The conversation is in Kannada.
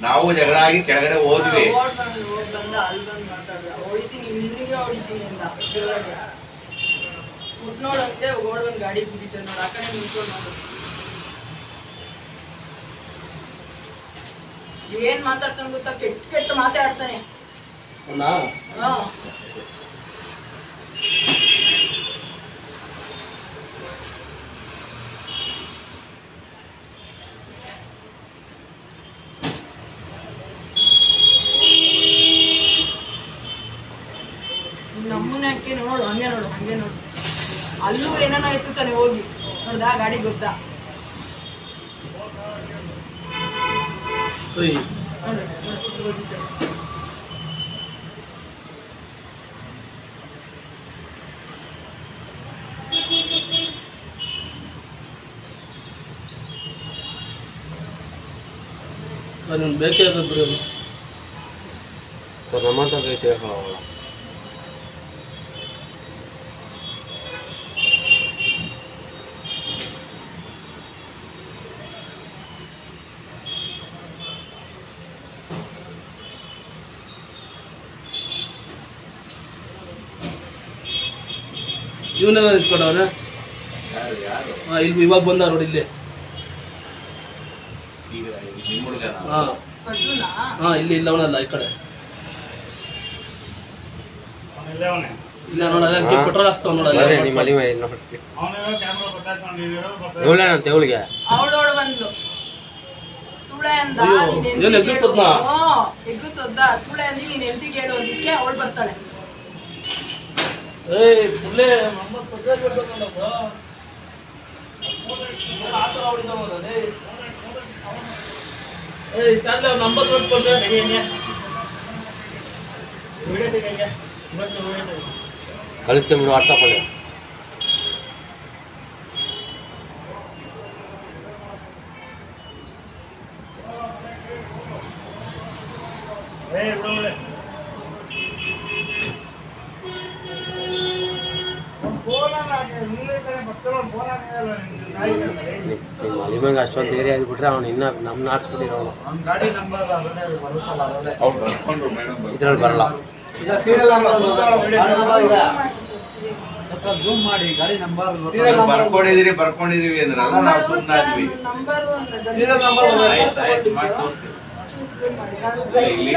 ನಾವು ಜಗಳ ಆಗಿ ಕೆಳಗಡೆ ಹೋದ್ವಿ. ಬಂದ ಅಲ್ಲಿ ಬಂದು ಮಾತಾಡ್ದ ಹೊಡಿತೀನಿ ಇಲ್ಲಿಗೆ ಹೊಡಿತೀನಿ ಅಂತ ಮುಟ್ ನೋಡಂತೆ ಓಡ್ ಒಂದ್ ಗಾಡಿ ಕುಡಿತ ನೋಡ ಆ ಕಡೆ ನಿಂತ್ಕೊಂಡು ನೋಡು ಏನ್ ಮಾತಾಡ್ತಾನೆ ಗೊತ್ತಾ ಕೆಟ್ಟ ಕೆಟ್ಟ ಮಾತಾಡ್ತಾನೆ ನಮ್ಮನೆ ಅಕ್ಕಿ ನೋಡು ಹಂಗೆ ನೋಡು ಅಲ್ಲೂ ಏನಾನ ಎತ್ತುತ್ತಾನೆ ಹೋಗಿ ನೋಡ್ದಾ ಗಾಡಿ ಗೊತ್ತಾ ಬೇಕೇ ಬಿಡಿ ನಮ್ಮ कैसे ಇವನೆಲ್ಲ ನಿಂತ್ಕೊಂಡವ್ರೆ ಇಲ್ಲಿ ಇವಾಗ ಬಂದ ನೋಡಿ ಇಲ್ಲಿ ಇಲ್ಲಿ ಇಲ್ಲ ಅವನಲ್ಲ ಈ ಕಡೆ ಇಲ್ಲ ನೋಡಲ್ಲ ಪೆಟ್ರೋಲ್ ಹಾಕ್ತಾವ ನೋಡಲ್ಲ ಅವಳೋಳು ಬಂದ್ಲು ಸುಳೆ ಅಂದ ಎಗ್ಗಿಸೋದ್ದ ಸುಳೆ ಅಂದಿ ನೀನ್ ಎಂತಿಗೆ ಹೇಳು ಅದಕ್ಕೆ ಅವಳು ಬರ್ತಾಳೆ ನಂಬರ್ ನೋಡ್ಕೊಂಡ್ರೆ ಕಳಿಸ್ತೀನಿ ವಾಟ್ಸಪ್ ಅಲ್ಲಿ ನಿಮಗೆ ಅಷ್ಟೊಂದು ಏರಿಯಾ ಬಿಟ್ರೆ ಅವ್ನು ಇನ್ನ ನಮ್ನ ಆಡ್ಸ್ಬಿಟ್ಟಿರೋನು ಇದ್ರಲ್ಲಿ ಬರಲ್ಲ ಜೂಮ್ ಮಾಡಿ ಗಾಡಿ ನಂಬರ್ ಬರ್ಕೊಂಡಿದೀವಿ ಅಂದ್ರಲ್ಲ ನಾವು ಸುಮ್ಮನಾದ್ವಿ. ನಂಬರ್ ಇಲ್ಲಿ